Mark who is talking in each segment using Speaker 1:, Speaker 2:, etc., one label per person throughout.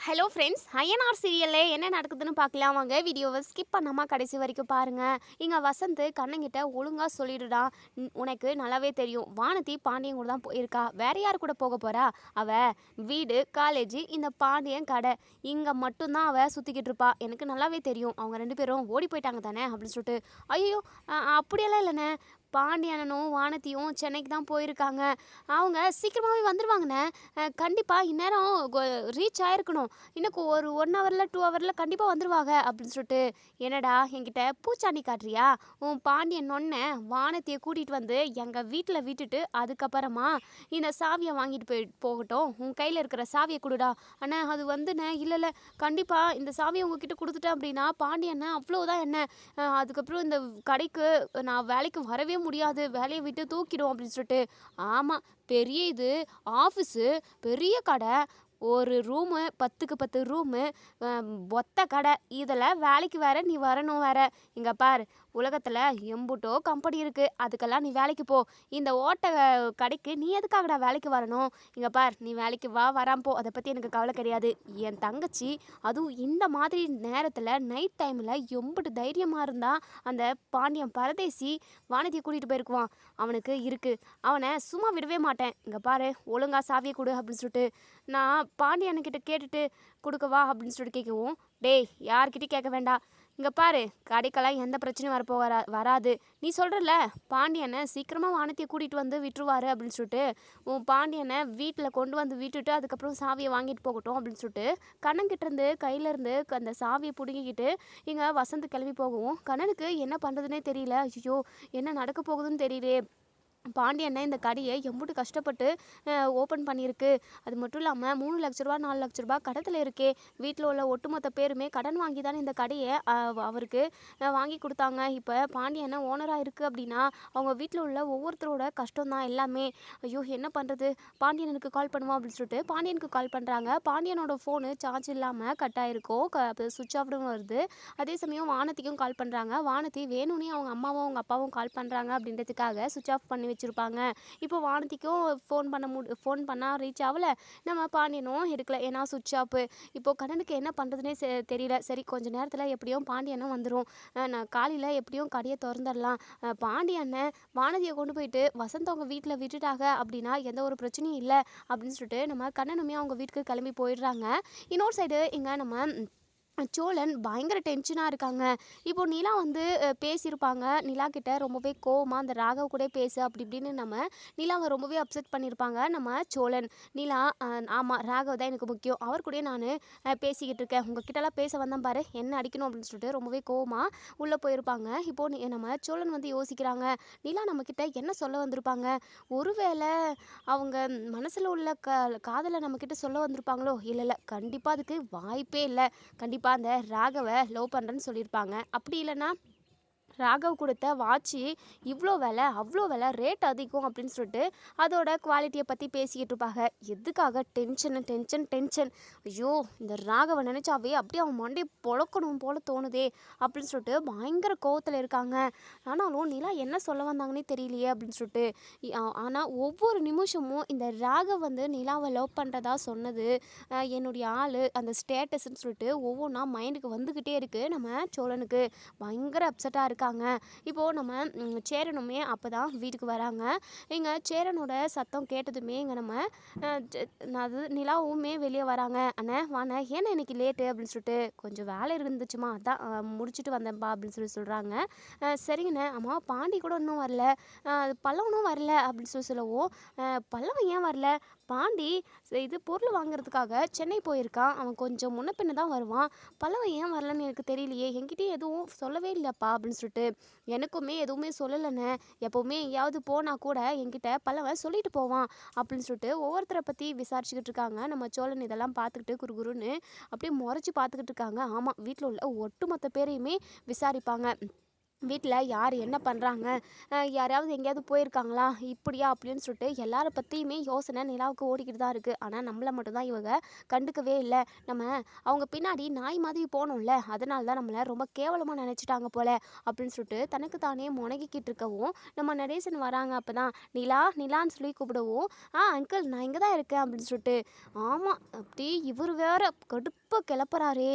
Speaker 1: Hello friends, INR சீரியல்ல என்ன நடக்குதுன்னு பார்க்கலாம் வாங்க. வீடியோவை ஸ்கிப் பண்ணாமல் கடைசி வரைக்கும் பாருங்கள். இங்கே வசந்த் கண்ணங்கிட்ட ஒழுங்காக சொல்லிடுடா. உனக்கு நல்லாவே தெரியும், வானதி பாண்டியன் கூட தான் இருக்கா, வேற யார் கூட போக போகிறா? அவள் வீடு, காலேஜ், இந்த பாண்டியன் கடை, இங்கே மட்டும்தான் அவள் சுற்றிக்கிட்டு இருப்பா. எனக்கு நல்லாவே தெரியும், அவங்க ரெண்டு பேரும் ஓடி போயிட்டாங்க தானே அப்படின்னு சொல்லிட்டு. ஐயோ, அப்படியெல்லாம் இல்லைண்ணே, பாண்டியனும் வானதியும் சென்னைக்கு தான் போயிருக்காங்க. அவங்க சீக்கிரமாகவே வந்துடுவாங்கண்ணே. கண்டிப்பாக இந்நேரம் ரீச் ஆகிருக்கணும். இன்னும் ஒரு 1 ஹவரில் 2 ஹவரில் கண்டிப்பாக வந்துடுவாங்க அப்படின்னு சொல்லிட்டு. என்னடா என்கிட்ட பூச்சாண்டி காட்டுறியா? உன் பாண்டியன் ஒன்றை வானதியை கூட்டிகிட்டு வந்து எங்கள் வீட்டில் விட்டுட்டு அதுக்கப்புறமா இந்த சாவியை வாங்கிட்டு போகட்டும். உன் கையில் இருக்கிற சாவியை கொடுடா. அண்ணா அது வந்துண்ணே, இல்லை கண்டிப்பாக இந்த சாவியை உங்ககிட்ட கொடுத்துட்டேன் அப்படின்னா பாண்டியண்ணே அவ்வளோதான் என்ன. அதுக்கப்புறம் இந்த கடைக்கு நான் வேலைக்கு வரவே முடியாது, வேலையை விட்டு தூக்கிடும் அப்படின்னு சொல்லிட்டு. ஆமாம், பெரிய இது ஆஃபீஸு, பெரிய கடை, ஒரு ரூமு 10க்கு 10 ரூமு, ஒத்த கடை, இதில் வேலைக்கு வேற நீ வரணும் வேற. இங்கே பார், உலகத்தில் எம்புட்டோ கம்பெனி இருக்குது, அதுக்கெல்லாம் நீ வேலைக்கு போ. இந்த ஓட்ட கடைக்கு நீ எதுக்காகடா வேலைக்கு வரணும்? இங்கே பார், நீ வேலைக்கு வராமல் போ, அதை பற்றி எனக்கு கவலை கிடையாது. என் தங்கச்சி அதுவும் இந்த மாதிரி நேரத்தில் நைட் டைமில் எம்புட்டு தைரியமாக இருந்தால் அந்த பாண்டியன் பரதேசி வானதியை கூட்டிகிட்டு போயிருக்குவான். அவனுக்கு இருக்குது, அவனை சும்மா விடவே மாட்டேன். இங்கே பாரு, ஒழுங்கா சாவியை கொடு அப்படின்னு சொல்லிட்டு. நான் பாண்டியன்கிட்ட கேட்டுட்டு கொடுக்கவா அப்படின்னு சொல்லிட்டு கேட்கவும், டேய் யார்கிட்டையும் கேட்க வேண்டாம். இங்கே பாரு, கடைக்கெல்லாம் எந்த பிரச்சனையும் வராது. நீ சொல்கிறல்ல பாண்டியனை சீக்கிரமாக வானத்தையை கூட்டிகிட்டு வந்து விட்டுருவாரு அப்படின்னு சொல்லிட்டு. உன் பாண்டியனை வீட்டில் கொண்டு வந்து விட்டுட்டு அதுக்கப்புறம் சாவியை வாங்கிட்டு போகட்டும் அப்படின்னு சொல்லிட்டு கண்ணன்கிட்டேருந்து கையிலேருந்து அந்த சாவியை பிடுங்கிக்கிட்டு இங்கே வசந்த் கிளம்பி போகவும், கண்ணனுக்கு என்ன பண்ணுறதுனே தெரியல. ஐயோ, என்ன நடக்க போகுதுன்னு தெரியலே. பாண்டியண்ணே இந்த கடையை எம்புட்டு கஷ்டப்பட்டு ஓப்பன் பண்ணியிருக்கு. அது மட்டும் இல்லாமல் 3 லட்ச ரூபா 4 லட்ச ரூபா கடத்தில் இருக்கே. வீட்டில் உள்ள ஒட்டுமொத்த பேருமே கடன் வாங்கி தானே இந்த கடையை அவருக்கு வாங்கி கொடுத்தாங்க. இப்போ பாண்டியண்ணே ஓனராக இருக்குது அப்படின்னா அவங்க வீட்டில் உள்ள ஒவ்வொருத்தரோட கஷ்டம் தான் எல்லாமே. ஐயோ, என்ன பண்ணுறது? பாண்டியனுக்கு கால் பண்ணுவோம் அப்படின்னு சொல்லிட்டு பாண்டியனுக்கு கால் பண்ணுறாங்க. பாண்டியனோட ஃபோனு சார்ஜ் இல்லாமல் கட் ஆகிருக்கும், சுவிட்ச் ஆஃப்னு வருது. அதே சமயம் வானதிக்கும் கால் பண்ணுறாங்க. வானதி வேணும்னே அவங்க அம்மாவும் அவங்க அப்பாவும் கால் பண்ணுறாங்க அப்படின்றதுக்காக சுவிட்ச் ஆஃப் பண்ணி வச்சுருப்பாங்க. இப்போ வானதிக்கும் ஃபோன் பண்ணால் ரீச் ஆகலை. நம்ம பாண்டியனும் எடுக்கல, ஏன்னா சுவிட்ச் ஆஃபு. இப்போது கண்ணனுக்கு என்ன பண்ணுறதுனே தெரியல. சரி, கொஞ்சம் நேரத்தில் எப்படியும் பாண்டியனும் வந்துடும். நான் காலையில் எப்படியும் கடையை திறந்துடலாம். பாண்டியண்ணன் வானதியை கொண்டு போயிட்டு வசந்த் அவங்க வீட்டில் விட்டுட்டாங்க அப்படின்னா எந்த ஒரு பிரச்சனையும் இல்லை அப்படின்னு சொல்லிட்டு நம்ம கண்ணனுமே அவங்க வீட்டுக்கு கிளம்பி போயிடுறாங்க. இன்னொரு சைடு இங்கே நம்ம சோழன் பயங்கர டென்ஷனாக இருக்காங்க. இப்போ நிலா வந்து பேசியிருப்பாங்க. நிலா கிட்ட ரொம்பவே கோவமாக அந்த ராகவ் கூட பேசு அப்படி இப்படின்னு நம்ம நிலாவை ரொம்பவே அப்செட் பண்ணியிருப்பாங்க நம்ம சோழன். நிலா, ஆமாம் ராகவ் தான் எனக்கு முக்கியம், அவர் கூட நான் பேசிக்கிட்டு இருக்கேன், உங்ககிட்டலாம் பேச வந்தேன் பாரு, என்ன அடிக்கணும் அப்படின்னு சொல்லிட்டு ரொம்பவே கோவமாக உள்ளே போயிருப்பாங்க. இப்போது நம்ம சோழன் வந்து யோசிக்கிறாங்க, நிலா நம்மக்கிட்ட என்ன சொல்ல வந்திருப்பாங்க? ஒருவேளை அவங்க மனசில் உள்ள காதலை நம்மக்கிட்ட சொல்ல வந்திருப்பாங்களோ? இல்லை, கண்டிப்பாக அதுக்கு வாய்ப்பே இல்லை. கண்டிப்பாக அந்த ராகவை லவ் பண்ணுறேன்னு சொல்லியிருப்பாங்க. அப்படி இல்லைன்னா ராகவ் கொடுத்த வாட்சி இவ்வளோ விலை, அவ்வளோ விலை, ரேட் அதிகம் அப்படின்னு சொல்லிட்டு அதோட குவாலிட்டியை பற்றி பேசிக்கிட்டு இருப்பாங்க. எதுக்காக டென்ஷன். ஐயோ, இந்த ராகவை நினச்சாவே அப்படியே அவன் மண்டையை பொழக்கணும் போல தோணுதே அப்படின்னு சொல்லிட்டு பயங்கர கோவத்தில் இருக்காங்க. ஆனாலும் நிலா என்ன சொல்ல வந்தாங்கன்னே தெரியலையே அப்படின்னு சொல்லிட்டு. ஆனால் ஒவ்வொரு நிமிஷமும் இந்த ராகவ் வந்து நிலாவை லவ் பண்ணுறதா சொன்னது, என்னுடைய ஆள், அந்த ஸ்டேட்டஸ்ன்னு சொல்லிட்டு ஒவ்வொன்றா மைண்டுக்கு வந்துக்கிட்டே இருக்குது நம்ம சோழனுக்கு. பயங்கர அப்செட்டாக இருக்காங்க. இப்போது நம்ம சேரனுமே அப்போ தான் வீட்டுக்கு வராங்க. இங்கே சேரனோட சத்தம் கேட்டதுமே இங்கே நம்ம அது நிலாவுமே வெளியே வராங்க. அண்ணே வாண்ணே, ஏன்னா இன்னைக்கு லேட்டு அப்படின்னு சொல்லிட்டு. கொஞ்சம் வேலை இருந்துச்சுமா, அதான் முடிச்சுட்டு வந்தேன்ப்பா அப்படின்னு சொல்கிறாங்க. சரிங்கண்ணே, அம்மா பாண்டி கூட இன்னும் வரல, பல்லவனும் வரல அப்படின்னு சொல்லவும், பல்லவன் ஏன் வரல? பாண்டி இது பொருள் வாங்குறதுக்காக சென்னை போயிருக்கான், அவன் கொஞ்சம் முன்ன பின்ன தான் வருவான், பல்லவன் ஏன் வரலன்னு எனக்கு தெரியலையே, என்கிட்டயும் எதுவும் சொல்லவே இல்லைப்பா அப்படின்னு சொல்லிட்டு. எனக்குமே எதுவுமே சொல்லலைண்ணே, எப்போவுமே எங்கேயாவது போனால் கூட என்கிட்ட பல்லவன் சொல்லிட்டு போவான் அப்படின்னு சொல்லிட்டு ஒவ்வொருத்தரை பற்றி விசாரிச்சுக்கிட்டு இருக்காங்க. நம்ம சோழன் இதெல்லாம் பார்த்துக்கிட்டு குறுகுறுன்னு அப்படியே முறைச்சி பார்த்துக்கிட்டு இருக்காங்க. ஆமாம், வீட்டில் உள்ள ஒட்டுமொத்த பேரையுமே விசாரிப்பாங்க. வீட்டில் யார் என்ன பண்ணுறாங்க, யாராவது எங்கேயாவது போயிருக்காங்களா, இப்படியா அப்படின்னு சொல்லிட்டு எல்லார பற்றியுமே யோசனை நிலாவுக்கு ஓடிக்கிட்டு தான் இருக்குது. ஆனால் நம்மளை மட்டும்தான் இவங்க கண்டுக்கவே இல்லை. நம்ம அவங்க பின்னாடி நாய் மாதிரி போனோம்ல, அதனால தான் நம்மளை ரொம்ப கேவலமாக நினச்சிட்டாங்க போல அப்படின்னு சொல்லிட்டு தனக்கு தானே முனகிக்கிட்டு இருக்கவும், நம்ம நடேசன் வராங்க. அப்போ தான் நிலா நிலான்னு சொல்லி கூப்பிடவும், அங்கிள் நான் இங்கே தான் இருக்கேன் அப்படின்னு சொல்லிட்டு. ஆமாம், அப்படி இவர் வேற கடுப்பை கிளப்புறாரே.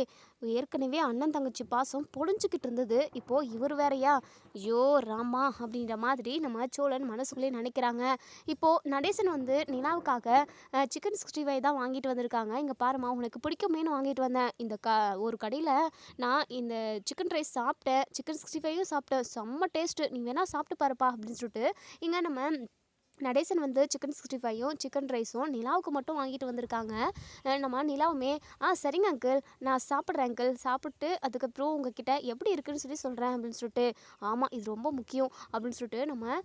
Speaker 1: ஏற்கனவே அண்ணன் தங்கச்சி பாசம் பொழிஞ்சுக்கிட்டு இருந்தது, இப்போது இவர் வேறையா. ஐயோ ராமா அப்படின்ற மாதிரி நம்ம சோழன் மனசுக்குள்ளே நினைக்கிறாங்க. இப்போது நடேசன் வந்து நிலாவுக்காக சிக்கன் 65 தான் வாங்கிட்டு வந்திருக்காங்க. இங்கே பாருமா, உனக்கு பிடிக்குமேனு வாங்கிட்டு வந்தேன். இந்த ஒரு கடையில் நான் இந்த சிக்கன் ரைஸ் சாப்பிட்டேன், சிக்கன் 65யும் சாப்பிட்டேன், செம்ம டேஸ்ட்டு, நீ வேணால் சாப்பிட்டு பாருப்பா அப்படின்னு சொல்லிட்டு இங்கே நம்ம நடேசன் வந்து சிக்கன் 65யும் சிக்கன் ரைஸும் நிலாவுக்கு மட்டும் வாங்கிட்டு வந்திருக்காங்க. நம்ம நிலாவுமே சரிங்க அங்கிள், நான் சாப்பிட்றேன் அங்கிள், சாப்பிட்டு அதுக்கப்புறம் உங்ககிட்ட எப்படி இருக்குன்னு சொல்லி சொல்கிறேன் அப்படின்னு சொல்லிட்டு. ஆமாம், இது ரொம்ப முக்கியம் அப்படின்னு சொல்லிட்டு நம்ம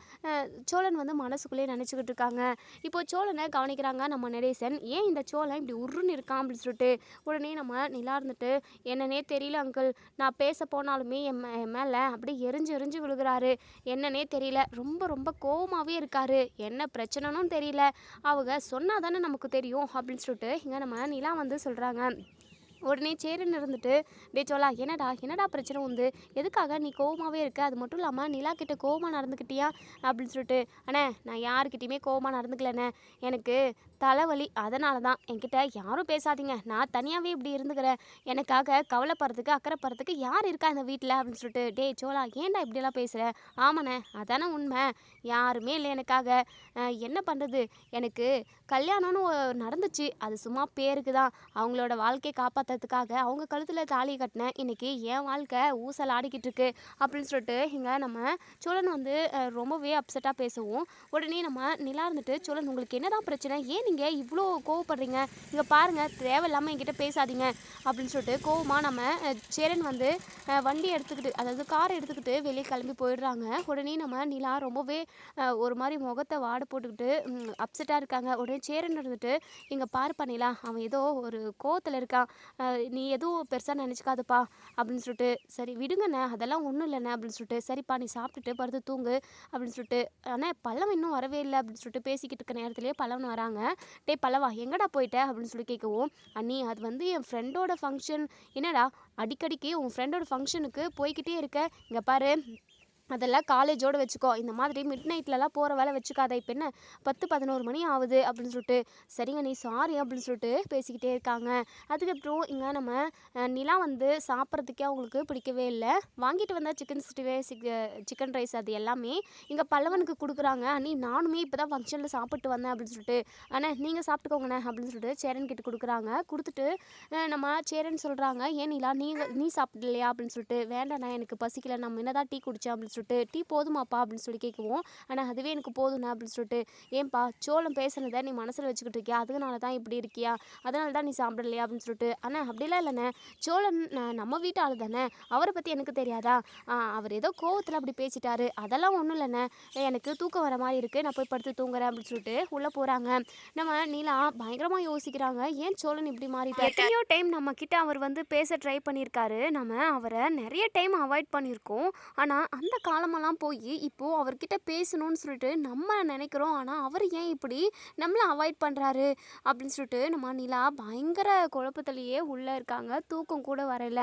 Speaker 1: சோழன் வந்து மனசுக்குள்ளேயே நினச்சிக்கிட்டு இருக்காங்க. இப்போ சோழனை கவனிக்கிறாங்க நம்ம நடேசன். ஏன் இந்த சோழன் இப்படி உருன்னு இருக்கான் அப்படின்னு சொல்லிட்டு. உடனே நம்ம நிலா இருந்துட்டு, என்னன்னே தெரியல அங்கிள், நான் பேச போனாலுமே என் மேலே அப்படியே எரிஞ்சு எரிஞ்சு விழுகிறாரு, என்னன்னே தெரியல, ரொம்ப ரொம்ப கோவமாகவே இருக்காரு, என்ன பிரச்சனைனும் தெரியல, அவங்க சொன்னால் தானே நமக்கு தெரியும் அப்படின்னு சொல்லிட்டு இங்கே நம்ம நிலா வந்து சொல்கிறாங்க. உடனே சேருன்னு இருந்துட்டு, டே சோலா, என்னடா என்னடா பிரச்சனை உண்டு, எதுக்காக நீ கோவமாகவே இருக்க, அது மட்டும் இல்லாமல் நிலா கிட்ட கோவமாக நடந்துக்கிட்டியா அப்படின்னு சொல்லிட்டு. அண்ணே, நான் யாருக்கிட்டையுமே கோவமாக நடந்துக்கலண்ணே, எனக்கு தலைவலி, அதனால தான், என்கிட்ட யாரும் பேசாதீங்க, நான் தனியாகவே இப்படி இருந்துக்கிறேன், எனக்காக கவலைப்படுறதுக்கு அக்கறைப்படுறதுக்கு யார் இருக்கா இந்த வீட்டில் அப்படின்னு சொல்லிட்டு. டே சோலா, ஏன்டா இப்படியெல்லாம் பேசுகிற. ஆமாண்ணே, அதானே உண்மை, யாருமே இல்லை எனக்காக, என்ன பண்ணுறது, எனக்கு கல்யாணம்னு நடந்துச்சு, அது சும்மா பேருக்கு தான், அவங்களோட வாழ்க்கையை காப்பாற்றுறதுக்காக அவங்க கழுத்தில் தாலி கட்டினேன், இன்றைக்கி என் வாழ்க்கை ஊசல் ஆடிக்கிட்டு இருக்கு அப்படின்னு சொல்லிட்டு இங்கே நம்ம சோழன் வந்து ரொம்பவே அப்செட்டாக பேசவும், உடனே நம்ம நிலா இருந்துட்டு, சோழன் உங்களுக்கு என்னதான் பிரச்சனை, ஏன் நீங்கள் இவ்வளோ கோவப்படுறீங்க, இங்கே பாருங்கள், தேவையில்லாமல் என்கிட்ட பேசாதீங்க அப்படின்னு சொல்லிட்டு கோவமாக நம்ம சேரன் வந்து வண்டி எடுத்துக்கிட்டு, அதாவது காரை எடுத்துக்கிட்டு வெளியே கிளம்பி போயிடுறாங்க. உடனே நம்ம நிலா ரொம்பவே ஒரு மாதிரி முகத்தை வாட போட்டுக்கிட்டு அப்செட்டாக இருக்காங்க. உடனே சேரன் இருந்துட்டு, இங்கே பாருப்பா நிலா, அவன் ஏதோ ஒரு கோவத்தில் இருக்கான், நீ எதுவும் பெருசாக நினச்சிக்காதப்பா அப்படின்னு சொல்லிட்டு. சரி விடுங்கண்ணே, அதெல்லாம் ஒன்றும் இல்லைண்ணே அப்படின்னு சொல்லிட்டு. சரிப்பா, நீ சாப்பிட்டுட்டு படுத்து தூங்கு அப்படின்னு சொல்லிட்டு. ஆனால் பல்லவன் இன்னும் வரவே இல்லை அப்படின்னு சொல்லிட்டு பேசிக்கிட்டு இருக்க நேரத்துலேயே பல்லவன் வராங்க. டே பல்லவா, எங்கடா போயிட்ட அப்படின்னு சொல்லி கேட்கவும், அண்ணி அது வந்து என் ஃப்ரெண்டோட ஃபங்க்ஷன். என்னடா அடிக்கடிக்கு உன் ஃப்ரெண்டோட ஃபங்க்ஷனுக்கு போய்கிட்டே இருக்க, இங்கே பாரு, அதெல்லாம் காலேஜோடு வச்சுக்கோ, இந்த மாதிரி மிட் நைட்லலாம் போகிற வேலை வச்சுக்காத, இப்போ என்ன 10-11 மணி ஆகுது அப்படின்னு சொல்லிட்டு. சரிங்க நீ சாரி அப்படின்னு சொல்லிட்டு பேசிக்கிட்டே இருக்காங்க. அதுக்கப்புறம் இங்கே நம்ம நிலா வந்து சாப்பிட்றதுக்கே அவங்களுக்கு பிடிக்கவே இல்லை. வாங்கிட்டு வந்தால் சிக்கன் 65 சிக்கன் ரைஸ் அது எல்லாமே இங்கே பல்லவனுக்கு கொடுக்குறாங்க. அண்ணி நானுமே இப்போ தான் ஃபங்க்ஷனில் சாப்பிட்டு வந்தேன் அப்படின்னு சொல்லிட்டு. அண்ணே நீங்கள் சாப்பிட்டுக்கோங்கண்ணே அப்படின்னு சொல்லிட்டு சேரன் கிட்ட கொடுக்குறாங்க. கொடுத்துட்டு நம்ம சேரன் சொல்கிறாங்க, ஏன் நிலா நீ சாப்பிடலையா அப்படின்னு சொல்லிட்டு. வேண்டாண்ணா எனக்கு பசிக்கல, நம்ம என்னதான் டீ குடித்தேன் அப்படின்னு சொல்லிட்டு. டீ போதுமாப்பா அப்படின்னு சொல்லி கேட்குவோம். ஆனால் அதுவே எனக்கு போதுண்ணா அப்படின்னு சொல்லிட்டு. ஏன்பா சோளம் பேசுனதை நீ மனசில் வச்சுக்கிட்டு இருக்கியா, அதனால தான் இப்படி இருக்கியா, அதனால தான் நீ சாப்பிடலையா அப்படின்னு சொல்லிட்டு. அண்ணா அப்படிலாம் இல்லைண்ணே, சோழன் நம்ம வீட்டு ஆள் தானே, அவரை பற்றி எனக்கு தெரியாதா, அவர் ஏதோ கோவத்தில் அப்படி பேசிட்டாரு, அதெல்லாம் ஒன்றும் இல்லைண்ணே, எனக்கு தூக்கம் வர மாதிரி இருக்குது, நான் போய் படுத்து தூங்குறேன் அப்படின்னு சொல்லிட்டு உள்ளே போகிறாங்க. நம்ம நீலா பயங்கரமாக யோசிக்கிறாங்க, ஏன் சோழன் இப்படி மாறிட்டார். எத்தனையோ டைம் நம்ம கிட்ட அவர் வந்து பேச ட்ரை பண்ணியிருக்காரு, நம்ம அவரை நிறைய டைம் அவாய்ட் பண்ணியிருக்கோம், ஆனால் அந்த காலமெல்லாம் போய் இப்போது அவர்கிட்ட பேசணும்னு சொல்லிட்டு நம்ம நினைக்கிறோம், ஆனால் அவர் ஏன் இப்படி நம்மளை அவாய்ட் பண்ணுறாரு அப்படின்னு சொல்லிட்டு நம்ம நிலா பயங்கர குழப்பத்திலேயே உள்ளே இருக்காங்க. தூக்கம் கூட வரல.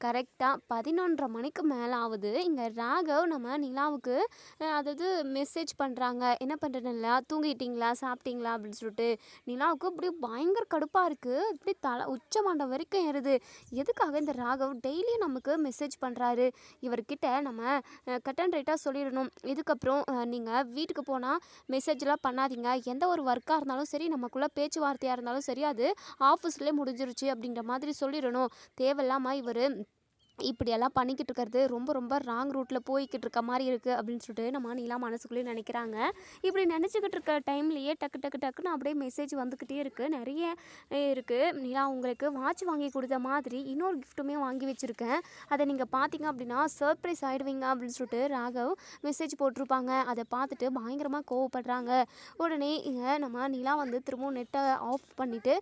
Speaker 1: கரெக்டாக 11:30 மணிக்கு மேலே ஆகுது. இங்கே ராகவ் நம்ம நிலாவுக்கு அதாவது மெசேஜ் பண்ணுறாங்க, என்ன பண்ணுறேன்ல, தூங்கிட்டீங்களா, சாப்பிட்டீங்களா அப்படின்னு சொல்லிட்டு. நிலாவுக்கு இப்படி பயங்கர கடுப்பாக இருக்குது, இப்படி தலை உச்சமாண்ட வரைக்கும் ஏறுது. எதுக்காக இந்த ராகவ் டெய்லியும் நமக்கு மெசேஜ் பண்ணுறாரு, இவர்கிட்ட நம்ம கட் அண்ட் ரைட்டாக சொல்லிடணும், இதுக்கப்புறம் நீங்கள் வீட்டுக்கு போனால் மெசேஜ்லாம் பண்ணாதீங்க, எந்த ஒரு ஒர்க்காக இருந்தாலும் சரி, நமக்குள்ளே பேச்சுவார்த்தையாக இருந்தாலும் சரி, அது ஆஃபீஸ்லேயே முடிஞ்சிருச்சு அப்படின்ற மாதிரி சொல்லிடணும். தேவையில்லாமல் இவர் இப்படியெல்லாம் பண்ணிக்கிட்டு இருக்கிறது ரொம்ப ரொம்ப ராங் ரூட்டில் போய்கிட்டு இருக்க மாதிரி இருக்குது அப்படின்னு சொல்லிட்டு நம்ம நீலா மனசுக்குள்ளேயே நினைக்கிறாங்க. இப்படி நினச்சிக்கிட்டு இருக்க டைம்லேயே டக்கு டக்கு டக்குன்னு அப்படியே மெசேஜ் வந்துக்கிட்டே இருக்குது, நிறைய இருக்குது. நீலா உங்களுக்கு வாட்ச் வாங்கி கொடுத்த மாதிரி இன்னொரு கிஃப்ட்டுமே வாங்கி வச்சுருக்கேன், அதை நீங்கள் பார்த்தீங்க அப்படின்னா சர்ப்ரைஸ் ஆகிடுவீங்க அப்படின்னு சொல்லிட்டு ராகவ் மெசேஜ் போட்டிருப்பாங்க. அதை பார்த்துட்டு பயங்கரமாக கோவப்படுறாங்க. உடனே இங்கே நம்ம நீலா வந்து திரும்பவும் நெட்டை ஆஃப் பண்ணிவிட்டு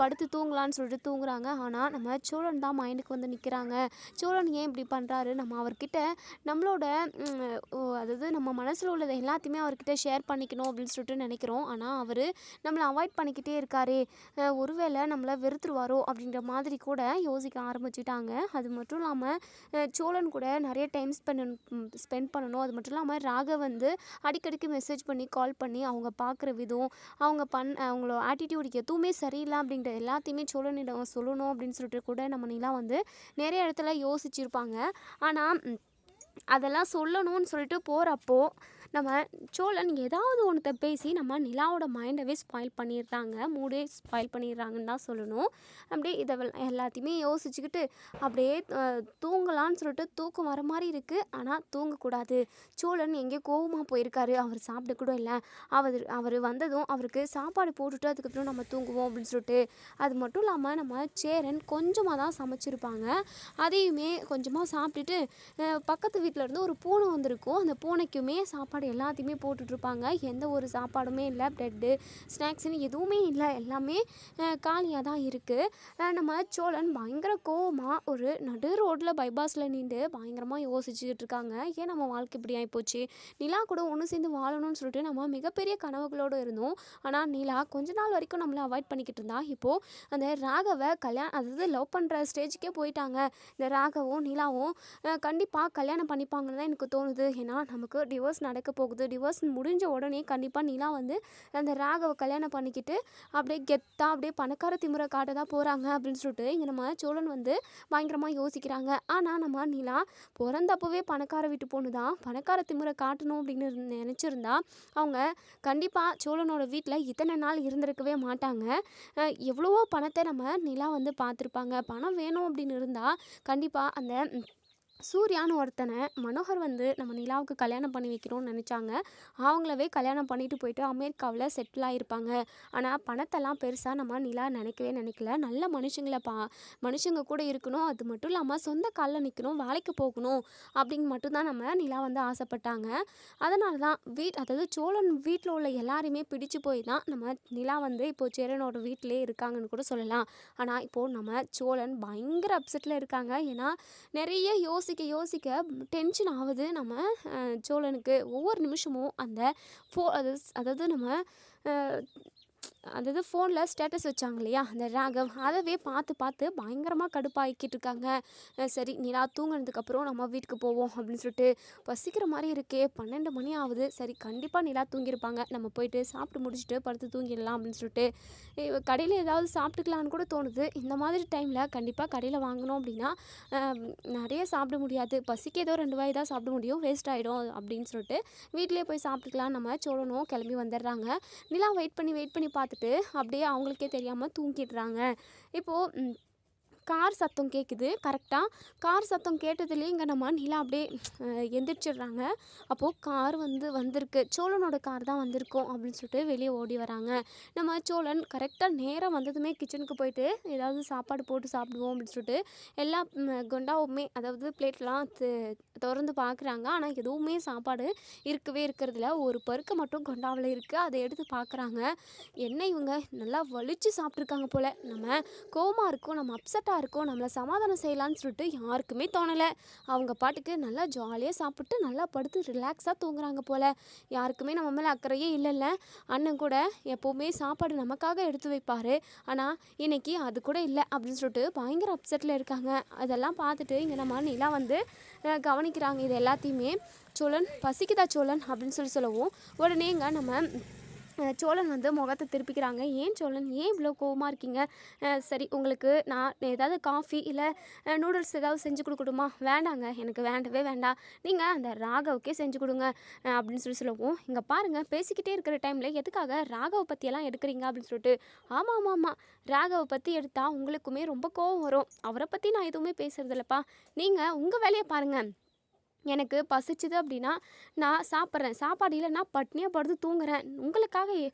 Speaker 1: படுத்து தூங்கலான்னு சொல்லிட்டு தூங்குறாங்க. ஆனால் நம்ம சோழன் தான் மைண்டுக்கு வந்து நிற்கிறாங்க. சோழன் ஏன் இப்படி பண்ணுறாரு, நம்ம அவர்கிட்ட நம்மளோட அதாவது நம்ம மனசில் உள்ளதை எல்லாத்தையுமே அவர்கிட்ட ஷேர் பண்ணிக்கணும் அப்படின்னு சொல்லிட்டு நினைக்கிறோம். ஆனால் அவர் நம்மளை அவாய்ட் பண்ணிக்கிட்டே இருக்காரே, ஒருவேளை நம்மளை வெறுத்துருவாரோ அப்படின்ற மாதிரி கூட யோசிக்க ஆரம்பிச்சிட்டாங்க. அது மட்டும் இல்லாமல் சோழன் கூட நிறைய டைம் ஸ்பெண்ட் பண்ணணும். அது மட்டும் இல்லாமல் ராகவ் வந்து அடிக்கடிக்கு மெசேஜ் பண்ணி கால் பண்ணி அவங்க பார்க்குற விதம், அவங்களோட ஆட்டிடியூட் எதுவுமே சரியில்லை அப்படின்ற எல்லாத்தையுமே சோழனிடம் சொல்லணும் அப்படின்னு சொல்லிட்டு கூட நம்ம நிலா வந்து நிறைய இடத்துல யோசிச்சிருப்பாங்க. ஆனால் அதெல்லாம் சொல்லணும்னு சொல்லிட்டு போகிறப்போ நம்ம சோழன் ஏதாவது ஒன்றத்தை பேசி நம்ம நிலாவோட மைண்டவே ஸ்பாயில் பண்ணிடுறாங்க, மூடே ஸ்பாயில் பண்ணிடுறாங்கன்னு தான் சொல்லணும். அப்படியே இதை எல்லாத்தையுமே யோசிச்சுக்கிட்டு அப்படியே தூங்கலான்னு சொல்லிட்டு தூக்கம் வர மாதிரி இருக்குது. ஆனால் தூங்கக்கூடாது. சோழன் எங்கேயோ கோவமாக போயிருக்காரு, அவர் சாப்பிட கூட இல்லை. அவர் வந்ததும் அவருக்கு சாப்பாடு போட்டுட்டு அதுக்கப்புறம் நம்ம தூங்குவோம் அப்படின்னு சொல்லிட்டு. அது மட்டும் இல்லாமல் நம்ம சேரன் கொஞ்சமாக தான் சமைச்சிருப்பாங்க. அதையுமே கொஞ்சமாக சாப்பிட்டுட்டு பக்கத்து வீட்டில் இருந்து ஒரு பூனை வந்திருக்கும். அந்த பூனைக்குமே சாப்பாடு எல்லாத்தையுமே போட்டுட்ருப்பாங்க. எந்த ஒரு சாப்பாடுமே இல்லை, ப்ரெட்டு ஸ்நாக்ஸ்ன்னு எதுவுமே இல்லை, எல்லாமே காலியாக தான் இருக்குது. நம்ம சோழன் பயங்கர கோவமாக ஒரு நடு ரோட்டில் பைபாஸில் நின்று பயங்கரமாக யோசிச்சுக்கிட்டு இருக்காங்க. ஏன் நம்ம வாழ்க்கை இப்படி ஆகிப்போச்சு, நிலா கூட ஒன்று சேர்ந்து வாழணும்னு சொல்லிட்டு நம்ம மிகப்பெரிய கனவுகளோடு இருந்தோம். ஆனால் நிலா கொஞ்ச நாள் வரைக்கும் நம்மளை அவாய்ட் பண்ணிக்கிட்டு இருந்தா. இப்போது அந்த ராகவை அதாவது லவ் பண்ணுற ஸ்டேஜுக்கே போயிட்டாங்க. இந்த ராகவும் நிலாவும் கண்டிப்பாக கல்யாணம் பண்ணிப்பாங்கன்னு தான் எனக்கு தோணுது. ஏன்னா நமக்கு டிவோர்ஸ் நடக்க போகுது. டிவோர்ஸ் முடிஞ்ச உடனே கண்டிப்பாக நிலா வந்து அந்த ராகவை கல்யாணம் பண்ணிக்கிட்டு அப்படியே கெத்தாக அப்படியே பணக்கார திமிரை காட்ட தான் போகிறாங்க அப்படின்னு சொல்லிட்டு இங்கே நம்ம சோழன் வந்து பயங்கரமாக யோசிக்கிறாங்க. ஆனால் நம்ம நிலா பிறந்தப்பவே பணக்கார வீட்டு பொண்ணு தான், பணக்கார திமிரை காட்டணும் அப்படின்னு நினச்சிருந்தா அவங்க கண்டிப்பாக சோழனோட வீட்டில் இத்தனை நாள் இருந்திருக்கவே மாட்டாங்க. எவ்வளவோ பணத்தை நம்ம நிலா வந்து பார்த்துருப்பாங்க. பணம் வேணும் அப்படின்னு இருந்தால் கண்டிப்பாக அந்த சூர்யான்னு ஒருத்தனை மனோகர் வந்து நம்ம நிலாவுக்கு கல்யாணம் பண்ணி வைக்கணும்னு நினச்சாங்க. அவங்களவே கல்யாணம் பண்ணிட்டு போயிட்டு அமெரிக்காவில் செட்டில் ஆகிருப்பாங்க. ஆனால் பணத்தெல்லாம் பெருசாக நம்ம நிலா நினைக்கல. நல்ல மனுஷங்க கூட இருக்கணும், அது மட்டும் இல்லாமல் சொந்த காலில் நிற்கணும், வேலைக்கு போகணும் அப்படிங்க மட்டும்தான் நம்ம நிலா வந்து ஆசைப்பட்டாங்க. அதனால தான் அதாவது சோழன் வீட்டில் உள்ள எல்லாரையுமே பிடிச்சு போய் தான் நம்ம நிலா வந்து இப்போது சேரனோட வீட்டிலே இருக்காங்கன்னு கூட சொல்லலாம். ஆனால் இப்போது நம்ம சோழன் பயங்கர அப்செட்டில் இருக்காங்க. ஏன்னா நிறைய யோசிக்க டென்ஷன் ஆகுது நம்ம சோழனுக்கு. ஒவ்வொரு நிமிஷமும் அந்த அதாவது நம்ம அதாவது ஃபோனில் ஸ்டேட்டஸ் வச்சாங்க இல்லையா அந்த ராகவ், அதவே பார்த்து பயங்கரமாக கடுப்பாகிக்கிட்டு இருக்காங்க. சரி நிலா தூங்கினதுக்கப்புறம் நம்ம வீட்டுக்கு போவோம் அப்படின்னு சொல்லிட்டு. பசிக்கிற மாதிரி இருக்கே, 12 மணி ஆகுது. சரி கண்டிப்பாக நிலா தூங்கியிருப்பாங்க, நம்ம போயிட்டு சாப்பிட்டு முடிச்சுட்டு படுத்து தூங்கிடலாம் அப்படின்னு சொல்லிட்டு கடையில் ஏதாவது சாப்பிட்டுக்கலான்னு கூட தோணுது. இந்த மாதிரி டைமில் கண்டிப்பாக கடையில் வாங்கினோம் அப்படின்னா நிறைய சாப்பிட முடியாது, பசிக்கு ஏதோ 2 வாய் தான் சாப்பிட முடியும், வேஸ்ட் ஆகிடும் அப்படின்னு சொல்லிட்டு வீட்டிலே போய் சாப்பிட்டுக்கலாம் நம்ம சோழனும் கிளம்பி வந்துடுறாங்க. நிலா வெயிட் பண்ணி பார்த்துட்டு அப்படியே அவங்களுக்கே தெரியாமல் தூங்கிடுறாங்க. இப்போது கார் சத்தம் கேட்குது. கரெக்டாக கார் சத்தம் கேட்டதுலேயே இங்கே நம்ம நிலா அப்படியே எந்திரிச்சிடுறாங்க. அப்போது கார் வந்திருக்கு, சோழனோட கார் தான் வந்திருக்கோம் அப்படின்னு சொல்லிட்டு வெளியே ஓடி வராங்க. நம்ம சோழன் கரெக்டாக நேராக வந்ததுமே கிச்சனுக்கு போயிட்டு ஏதாவது சாப்பாடு போட்டு சாப்பிடுவோம் அப்படின்னு சொல்லிட்டு எல்லா கொண்டாவுமே அதாவது பிளேட்லாம் திறந்து பார்க்குறாங்க. ஆனால் எதுவுமே சாப்பாடு இருக்கிறதில்ல. ஒரு பருக்க மட்டும் கொண்டாவில் இருக்குது. அதை எடுத்து பார்க்குறாங்க. என்ன இவங்க நல்லா வலிச்சு சாப்பிட்ருக்காங்க போல், நம்ம கோவமாக இருக்கும், நம்ம அப்செட்டாக இருக்கும், நம்மளை சமாதானம் செய்யலான்னு சொல்லிட்டு யாருக்குமே தோணலை. அவங்க பாட்டுக்கு நல்லா ஜாலியாக சாப்பிட்டு நல்லா படுத்து ரிலாக்ஸாக தூங்குறாங்க போல். யாருக்குமே நம்ம மேலே அக்கறையே இல்லைல்ல. அண்ணன் கூட எப்போவுமே சாப்பாடு நமக்காக எடுத்து வைப்பார், ஆனால் இன்னைக்கு அது கூட இல்லை அப்படின்னு சொல்லிட்டு பயங்கர அப்செட்டில் இருக்காங்க. அதெல்லாம் பார்த்துட்டு இங்கே நம்ம நிலா வந்து கவனிக்கிறாங்க இது எல்லாத்தையுமே. சோழன் பசிக்குதா சோழன் அப்படின்னு சொல்லவும் உடனே இங்கே நம்ம சோழன் வந்து முகத்தை திருப்பிக்கிறாங்க. ஏன் சோழன், ஏன் இவ்வளோ கோவமாக இருக்கீங்க? சரி உங்களுக்கு நான் ஏதாவது காஃபி இல்லை நூடுல்ஸ் ஏதாவது செஞ்சு கொடுக்கணுமா? வேண்டாங்க, எனக்கு வேண்டவே வேண்டாம், நீங்கள் அந்த ராகவுக்கே செஞ்சு கொடுங்க அப்படின்னு சொல்லவும், இங்கே பாருங்கள் பேசிக்கிட்டே இருக்கிற டைமில் எதுக்காக ராகவை பற்றியெல்லாம் எடுக்கிறீங்க அப்படின்னு சொல்லிட்டு. ஆமாம் ராகவை பற்றி எடுத்தால் உங்களுக்குமே ரொம்ப கோவம் வரும், அவரை பற்றி நான் எதுவுமே பேசுகிறதில்லப்பா, நீங்கள் உங்கள் வேலையை பாருங்கள், எனக்கு பசிச்சுது அப்படின்னா நான் சாப்பிட்றேன், சாப்பாடு இல்லைன்னா பட்னியாக படுத்து தூங்குறேன். உங்களுக்காக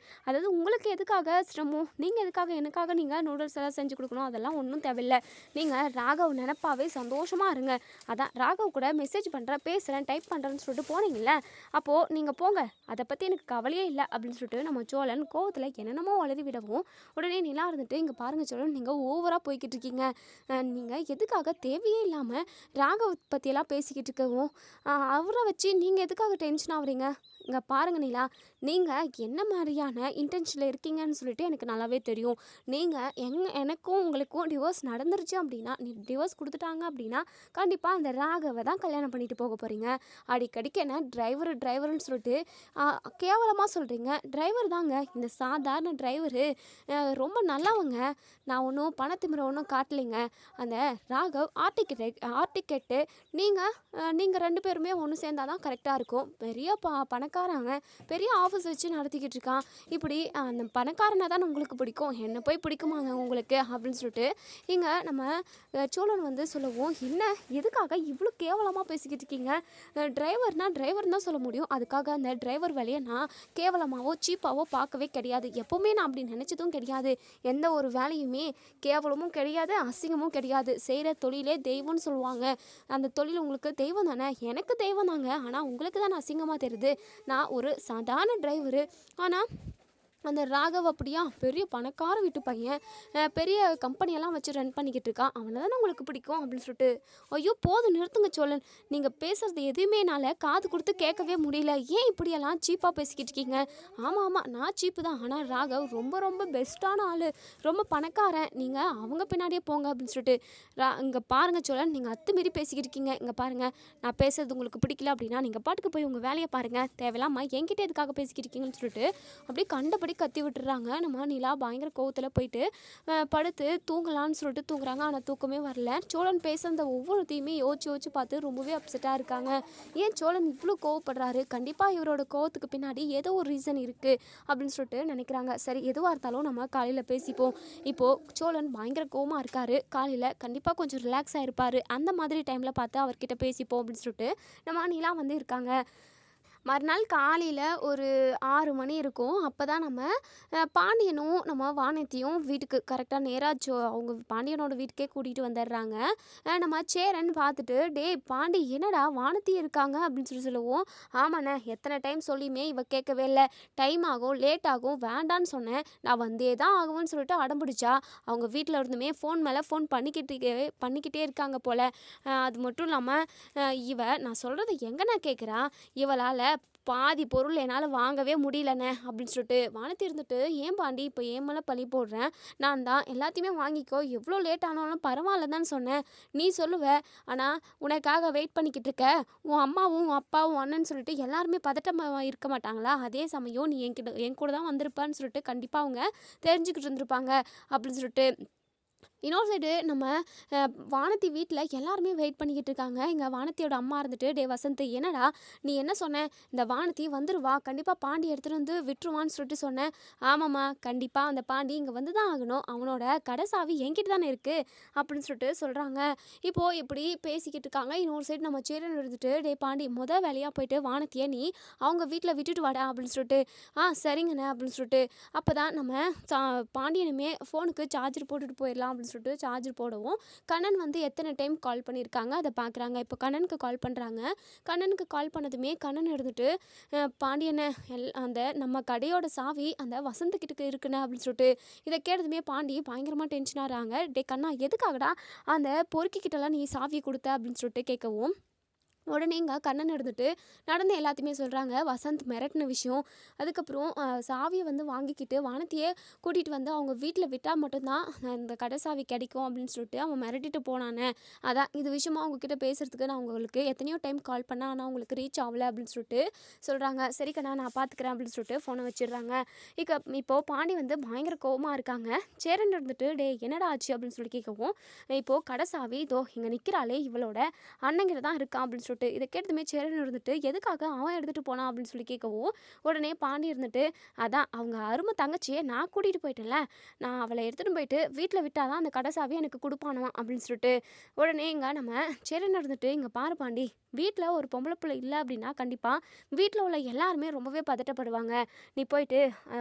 Speaker 1: அதாவது உங்களுக்கு எதுக்காக சிரமம்? நீங்கள் எதுக்காக எனக்காக நீங்கள் நூடுல்ஸ் எல்லாம் செஞ்சு கொடுக்கணும்? அதெல்லாம் ஒன்றும் தேவையில்லை. நீங்கள் ராகவ் நினப்பாவே சந்தோஷமாக இருங்க. அதான் ராகவ் கூட மெசேஜ் பண்ணுறேன், பேசுகிறேன், டைப் பண்ணுறேன்னு சொல்லிட்டு போனீங்கல்ல, அப்போது நீங்கள் போங்க, அதை பற்றி எனக்கு கவலையே இல்லை அப்படின்னு சொல்லிட்டு நம்ம சோழன் கோவத்தில் என்னென்னமோ வளரி விடவும், உடனே நிலா இருந்துட்டு இங்கே பாருங்கள் சோழன், நீங்கள் ஓவராக போய்கிட்டு இருக்கீங்க. நீங்கள் எதுக்காக தேவையே இல்லாமல் ராகவ் பற்றியெல்லாம் பேசிக்கிட்டு இருக்கவும் அவரை வச்சு நீங்கள் எதுக்காக டென்ஷன் ஆகுறீங்க? இங்கே பாருங்க நிலா, நீங்கள் என்ன மாதிரியான இன்டென்ஷனில் இருக்கீங்கன்னு சொல்லிட்டு எனக்கு நல்லாவே தெரியும். நீங்கள் எனக்கும் உங்களுக்கும் டிவோர்ஸ் நடந்துருச்சு அப்படின்னா, டிவோர்ஸ் கொடுத்துட்டாங்க அப்படின்னா கண்டிப்பாக அந்த ராகவை தான் கல்யாணம் பண்ணிட்டு போக போகிறீங்க. அடிக்கடிக்கு என்ன டிரைவருன்னு சொல்லிட்டு கேவலமாக சொல்கிறீங்க. டிரைவர் தாங்க, இந்த சாதாரண டிரைவரு ரொம்ப நல்லவங்க. நான் ஒன்றும் பணத்திமிர ஒன்றும் காட்டலைங்க. அந்த ராகவ் ஆர்டிக்கெட்டு நீங்கள் 2 பேருமே ஒன்று சேர்ந்தால் தான் கரெக்டாக இருக்கும். பெரிய பணக்காரங்க, பெரிய ஆஃபீஸ் வச்சு நடத்திக்கிட்டு இருக்கான். இப்படி அந்த பணக்காரனை தான் உங்களுக்கு பிடிக்கும், என்ன போய் பிடிக்குமாங்க உங்களுக்கு அப்படின்னு சொல்லிட்டு இங்கே நம்ம சோழன் வந்து சொல்லவும், என்ன எதுக்காக இவ்வளோ கேவலமாக பேசிக்கிட்டு இருக்கீங்க? டிரைவர் தான் சொல்ல முடியும். அதுக்காக அந்த டிரைவர் வேலையை நான் கேவலமாகவோ சீப்பாவோ பார்க்கவே கிடையாது. எப்போவுமே நான் அப்படி நினச்சதும் கிடையாது. எந்த ஒரு வேலையுமே கேவலமும் கிடையாது, அசிங்கமும் கிடையாது. செய்கிற தொழிலே தெய்வம்னு சொல்லுவாங்க. அந்த தொழில் உங்களுக்கு தெய்வம் தானே, எனக்கு தெய்வம் தாங்க. ஆனால் உங்களுக்கு தானே அசிங்கமாக தெரியுது. நான் ஒரு சாதாரண டிரைவரு, ஆனால் அந்த ராகவ் அப்படியா பெரிய பணக்கார வீட்டு பையன், பெரிய கம்பெனியெல்லாம் வச்சு ரன் பண்ணிக்கிட்டு இருக்கான், அவனை தானே உங்களுக்கு பிடிக்கும் அப்படின்னு சொல்லிட்டு. ஐயோ போதும் நிறுத்துங்க சோழன், நீங்கள் பேசுகிறது எதுவுமே என்னால் காது கொடுத்து கேட்கவே முடியல. ஏன் இப்படியெல்லாம் சீப்பாக பேசிக்கிட்டு இருக்கீங்க? ஆமாம் நான் சீப்பு தான், ஆனால் ராகவ் ரொம்ப ரொம்ப பெஸ்ட்டான ஆள், ரொம்ப பணக்காரன். நீங்கள் அவங்க பின்னாடியே போங்க அப்படின்னு சொல்லிட்டு. இங்கே பாருங்கள் சோழன், நீங்கள் அத்துமீறி பேசிக்கிட்டு இருக்கீங்க. இங்கே பாருங்கள், நான் பேசுறது உங்களுக்கு பிடிக்கல அப்படின்னா நீங்கள் பாட்டுக்கு போய் உங்கள் வேலையை பாருங்கள். தேவையில்லாமல் என்கிட்ட எதுக்காக பேசிக்கிட்டு இருக்கீங்கன்னு சொல்லிட்டு அப்படியே கண்டபடி கத்தி விட்டுறாங்க. நம்ம நிலா பயங்கர கோவத்தில் போயிட்டு படுத்து தூங்கலான்னு சொல்லிட்டு தூங்குறாங்க. ஆனால் தூக்கமே வரல. சோழன் பேச அந்த ஒவ்வொருத்தையுமே யோசிச்சு பார்த்து ரொம்பவே அப்செட்டாக இருக்காங்க. ஏன் சோழன் இவ்வளோ கோவப்படுறாரு? கண்டிப்பாக இவரோட கோவத்துக்கு பின்னாடி ஏதோ ஒரு ரீசன் இருக்குது அப்படின்னு சொல்லிட்டு நினைக்கிறாங்க. சரி, எதுவாக இருந்தாலும் நம்ம காலையில் பேசிப்போம். இப்போது சோழன் பயங்கர கோவமாக இருக்காரு. காலையில் கண்டிப்பாக கொஞ்சம் ரிலாக்ஸாக இருப்பார். அந்த மாதிரி டைமில் பார்த்து அவர்கிட்ட பேசிப்போம் அப்படின்னு சொல்லிட்டு நம்ம நிலா வந்து இருக்காங்க. மறுநாள் காலையில் ஒரு 6 மணி இருக்கும். அப்போ தான் நம்ம பாண்டியனும் நம்ம வானதியும் வீட்டுக்கு கரெக்டாக நேராக அவங்க பாண்டியனோட வீட்டுக்கே கூட்டிகிட்டு வந்துடுறாங்க. நம்ம சேரன் பார்த்துட்டு, டேய் பாண்டி, என்னடா வானதி இருக்காங்க அப்படின்னு சொல்லுவோம். ஆமாண்ணே, எத்தனை டைம் சொல்லியுமே இவ கேட்கவே இல்லை. டைம் ஆகும், லேட் ஆகும், வேண்டான்னு சொன்னேன், நான் வந்தே தான் ஆகும்னு சொல்லிட்டு அடம்பிடிச்சா. அவங்க வீட்டில் இருந்துமே ஃபோன் மேலே ஃபோன் பண்ணிக்கிட்டே இருக்காங்க போல். அது மட்டும் இல்லாமல் நான் சொல்கிறத எங்கண்ணா கேட்குறா, இவளால் பாதி பொருள் என்னால் வாங்கவே முடியலண்ணே அப்படின்னு சொல்லிட்டு. வானதி இருந்துட்டு, ஏன் பாண்டி இப்போ ஏன் மேலே பழி போடுறேன்? நான் தான் எல்லாத்தையுமே வாங்கிக்கோ, எவ்வளோ லேட் ஆனாலும் பரவாயில்ல தான் சொன்னேன், நீ சொல்லுவ. ஆனால் உனக்காக வெயிட் பண்ணிக்கிட்டு இருக்க உன் அம்மாவும் உன் அப்பாவும் அண்ணன்னு சொல்லிட்டு எல்லாருமே பதட்டமாக இருக்க மாட்டாங்களா? அதே சமயம் நீ என் கூட தான் வந்திருப்பான்னு சொல்லிட்டு கண்டிப்பாக அவங்க தெரிஞ்சுக்கிட்டு இருந்திருப்பாங்க அப்படின்னு சொல்லிட்டு. இன்னொரு சைடு நம்ம வானதி வீட்டில் எல்லாருமே வெயிட் பண்ணிக்கிட்டு இருக்காங்க. இங்கே வானதியோட அம்மா இருந்துட்டு, டே வசந்த், என்னடா நீ என்ன சொன்ன? இந்த வானதி வந்துடுவா, கண்டிப்பாக பாண்டி எடுத்துகிட்டு வந்து விட்டுருவான்னு சொல்லிட்டு சொன்னேன். ஆமாம்மா, கண்டிப்பாக அந்த பாண்டி இங்கே வந்து தான் ஆகணும், அவனோட கடைசாவி என்கிட்ட தானே இருக்குது அப்படின்னு சொல்லிட்டு சொல்கிறாங்க. இப்போது இப்படி பேசிக்கிட்டு இருக்காங்க. இன்னொரு சைடு நம்ம சேரன் எடுத்துகிட்டு, டே பாண்டி, வேலையாக போயிட்டு வானதியை நீ அவங்க வீட்டில் விட்டுட்டு வாடா அப்படின்னு சொல்லிட்டு. சரிங்கண்ணே அப்படின்னு சொல்லிட்டு. அப்போ தான் நம்ம பாண்டியனுமே ஃபோனுக்கு சார்ஜர் போட்டுட்டு போயிடலாம் அப்படின்னு சொல்லிட்டு சார்ஜர் போடவும், கண்ணன் வந்து எத்தனை டைம் கால் பண்ணியிருக்காங்க அதை பார்க்குறாங்க. இப்போ கண்ணனுக்கு கால் பண்ணுறாங்க. கண்ணனுக்கு கால் பண்ணதுமே கண்ணன் எடுத்துகிட்டு, பாண்டியனை அந்த நம்ம கடையோட சாவி அந்த வசந்தக்கிட்ட இருக்குண்ணே அப்படின்னு சொல்லிட்டு. இதை கேட்டதுமே பாண்டி பயங்கரமாக டென்ஷன் ஆகிறாங்க. டே கண்ணா, எதுக்காகடா அந்த பொறுக்கிக்கிட்டலாம் நீ சாவியை கொடுத்த அப்படின்னு சொல்லிட்டு கேட்கவும், உடனே இங்கே கண்ணன் எடுத்துகிட்டு நடந்து எல்லாத்தையுமே சொல்கிறாங்க. வசந்த் மிரட்டின விஷயம், அதுக்கப்புறம் சாவியை வந்து வாங்கிக்கிட்டு வானதியை கூட்டிகிட்டு வந்து அவங்க வீட்டில் விட்டால் மட்டும்தான் இந்த கடை சாவி கிடைக்கும் அப்படின்னு சொல்லிட்டு அவன் மிரட்டிட்டு போனானே. அதான் இது விஷயமா அவங்கக்கிட்ட பேசுகிறதுக்கு நான் உங்களுக்கு எத்தனையோ டைம் கால் பண்ணேன், ஆனால் அவங்களுக்கு ரீச் ஆகலை அப்படின்னு சொல்லிட்டு சொல்கிறாங்க. சரி கண்ணா, நான் பார்த்துக்கிறேன் அப்படின்னு சொல்லிட்டு ஃபோனை வச்சிடுறாங்க. இப்போது பாண்டி வந்து பயங்கர கோவமாக இருக்காங்க. சேரன் இருந்துட்டு, டே என்னடா ஆச்சு அப்படின்னு சொல்லி கேட்கவும், இப்போது கடை சாவி இதோ இங்கே நிற்கிறாளே இவளோட அண்ணங்கிட்ட தான் இருக்கான் அப்படின்னு சொல்லிட்டு சொல்லிட்டு. இதை கேட்டதுமே சேரன் இருந்துட்டு எதுக்காக அவன் எடுத்துகிட்டு போனான் அப்படின்னு சொல்லி கேட்கவும் உடனே பாண்டி இருந்துட்டு அதான் அவங்க அருமை தங்கச்சியை நான் கூட்டிகிட்டு போயிட்டேன்ல, நான் அவளை எடுத்துகிட்டு போயிட்டு வீட்டில் விட்டாதான் அந்த கடைசாவியை எனக்கு கொடுப்பானவான் அப்படின்னு சொல்லிட்டு உடனே இங்கே நம்ம சேரன் இருந்துட்டு இங்கே பாரு பாண்டி, வீட்டில் ஒரு பொம்பளை பிள்ளை இல்லை அப்படின்னா கண்டிப்பாக வீட்டில் உள்ள எல்லாருமே ரொம்பவே பதட்டப்படுவாங்க. நீ போயிட்டு